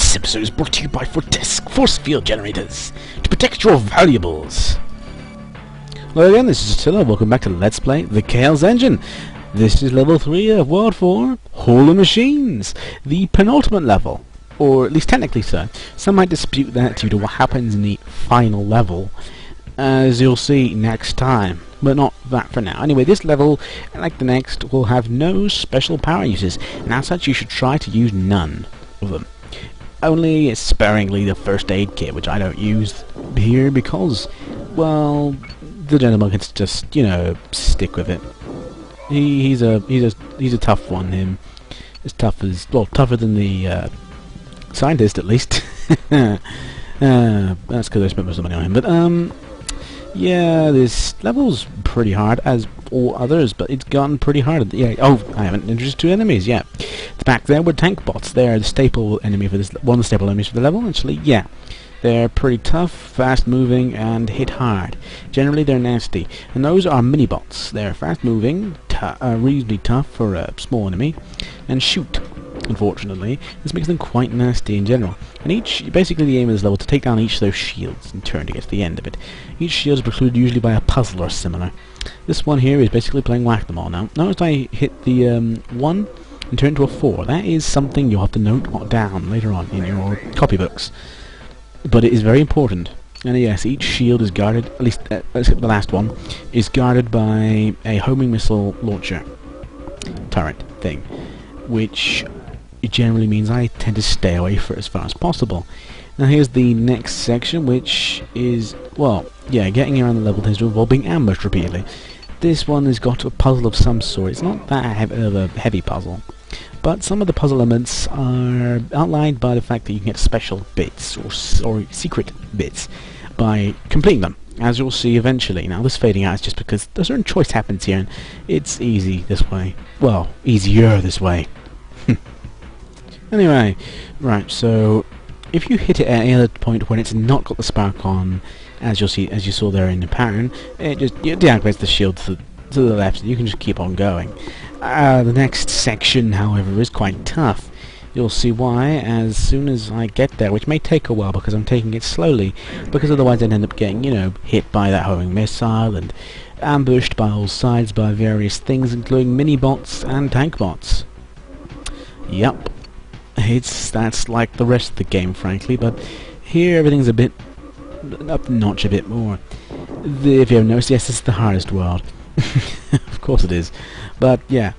This episode is brought to you by Force Field Generators to protect your valuables. Hello again, this is Attila. Welcome back to Let's Play The Chaos Engine. This is level 3 of World 4, Hall of Machines, the penultimate level, or at least technically so. Some might dispute that due to what happens in the final level, as you'll see next time. But not that for now. Anyway, this level, like the next, will have no special power uses, and as such you should try to use none of them. Only sparingly the first aid kit, which I don't use here because, well, the gentleman can just, you know, stick with it. He's a tough one. Him, as tough as, well, tougher than the scientist at least. That's because I spent most of the money on him. But yeah, this level's pretty hard, as all others, but it's gotten pretty hard. Yeah. Oh, I haven't introduced two enemies. Yeah, the back there were tank bots. They're the staple enemy for this. One of the staple enemies for the level. Actually, yeah, they're pretty tough, fast-moving, and hit hard. Generally, they're nasty, and those are mini bots. They're fast-moving, reasonably tough for a small enemy, and shoot. Unfortunately, this makes them quite nasty in general. And basically the aim of this level is to take down each of those shields in turn to get to the end of it. Each shield is precluded usually by a puzzle or similar. This one here is basically playing whack-them-all now. Notice I hit the 1 and turn to a 4. That is something you'll have to note down later on in your copybooks. But it is very important. And yes, each shield is guarded, at least except the last one, is guarded by a homing missile launcher turret thing, which it generally means I tend to stay away for as far as possible. Now here's the next section, which is, well, yeah, getting around the level tends to involve being ambushed repeatedly. This one has got a puzzle of some sort. It's not that of a heavy puzzle, but some of the puzzle elements are outlined by the fact that you can get special bits, or secret bits, by completing them, as you'll see eventually. Now this fading out is just because a certain choice happens here, and it's easy this way. Well, easier this way. Anyway, right, so if you hit it at any other point when it's not got the spark on, as you saw there in the pattern, it just deactivates the shield to the left, and you can just keep on going. The next section, however, is quite tough. You'll see why as soon as I get there, which may take a while because I'm taking it slowly, because otherwise I'd end up getting, you know, hit by that homing missile and ambushed by all sides by various things, including mini-bots and tank bots. Yep. That's like the rest of the game, frankly, but here everything's a bit up the notch a bit more. If you haven't noticed, yes, this is the hardest world. Of course it is. But yeah,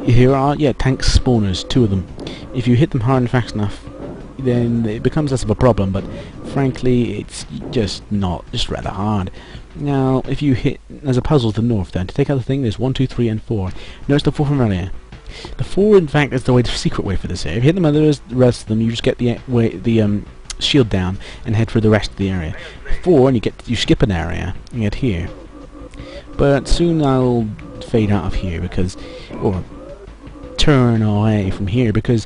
here are tank spawners, 2 of them. If you hit them hard and fast enough, then it becomes less of a problem, but frankly it's just rather hard. Now if you hit, there's a puzzle to the north then. To take out the thing, there's 1, 2, 3 and 4. Notice the 4 from earlier. The 4, in fact, is the secret way for this area. If you hit them others, the rest of them, you just get the shield down and head for the rest of the area. 4, and you skip an area and get here. But soon I'll fade out of here or turn away from here because,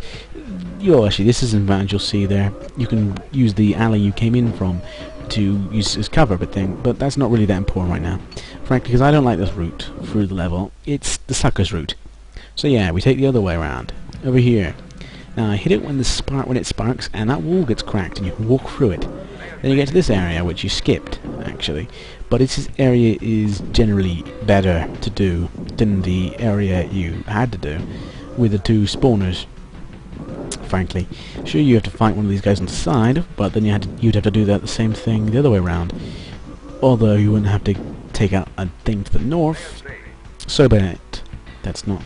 actually, this is an advantage you'll see there. You can use the alley you came in from to use as cover, but that's not really that important right now, frankly, because I don't like this route through the level. It's the sucker's route. So yeah, we take the other way around, over here. Now I hit it when it sparks, and that wall gets cracked, and you can walk through it. Then you get to this area, which you skipped, actually. But this area is generally better to do than the area you had to do with the 2 spawners, frankly. Sure, you have to fight one of these guys on the side, but then you'd have to do the same thing the other way around. Although you wouldn't have to take out a thing to the north. So be it. That's not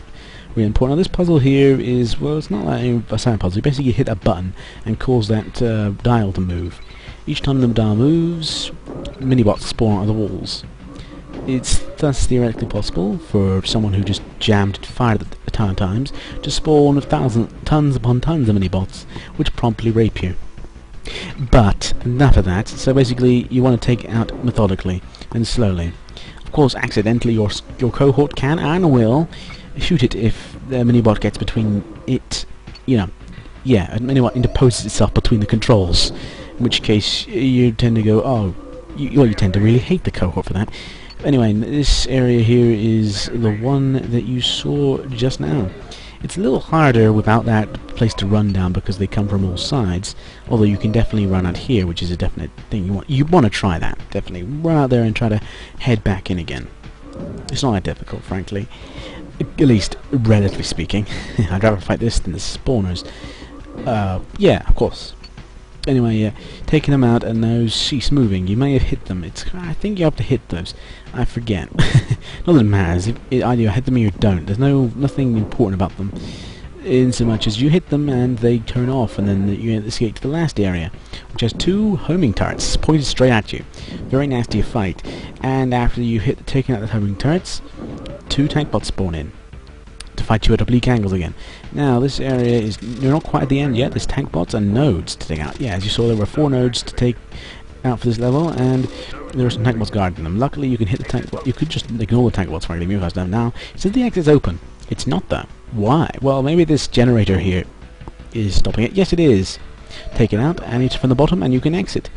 really important. Now this puzzle here is, well, it's not like a sound puzzle. You basically hit a button and cause that dial to move. Each time the dial moves, mini-bots spawn out of the walls. It's thus theoretically possible for someone who just jammed and fired at a ton of times to spawn tons upon tons of mini-bots, which promptly rape you. But enough of that. So basically you want to take it out methodically and slowly. Of course, accidentally your cohort can and will shoot it if the minibot gets between it, a minibot interposes itself between the controls, in which case you tend to go, oh, you tend to really hate the cohort for that. Anyway, this area here is the one that you saw just now. It's a little harder without that place to run down because they come from all sides, although you can definitely run out here, which is a definite thing. You want to try that, definitely. Run out there and try to head back in again. It's not that difficult, frankly. At least, relatively speaking. I'd rather fight this than the spawners. Yeah, of course. Anyway, yeah, taking them out and those cease moving. You may have hit them. I think you have to hit those. I forget. Not that it matters. Either you hit them or you don't. There's nothing important about them. In so much as you hit them and they turn off, and then you escape to the last area, which has 2 homing turrets pointed straight at you. Very nasty fight. And after you taking out the homing turrets, 2 tank bots spawn in to fight you at oblique angles again. Now this area you're not quite at the end yet. There's tank bots and nodes to take out. Yeah, as you saw, there were 4 nodes to take out for this level, and there are some tank bots guarding them. Luckily, you can hit the tank bot. You could just ignore the tank bots, frankly. Move us down now. Since the exit's open, it's not though. Why? Well, maybe this generator here is stopping it. Yes, it is. Take it out, and it's from the bottom, and you can exit.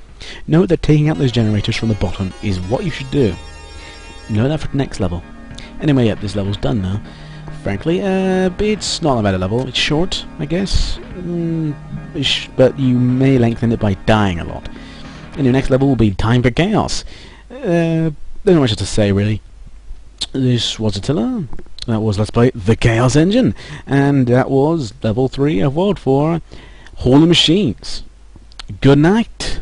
Note that taking out those generators from the bottom is what you should do. Know that for the next level. Anyway, yep, this level's done now. Frankly, it's not a bad level. It's short, I guess, but you may lengthen it by dying a lot. And your next level will be Time for Chaos. There's not much to say, really. This was Attila. That was Let's Play The Chaos Engine. And that was Level 3 of World 4, Hall of Machines. Good night.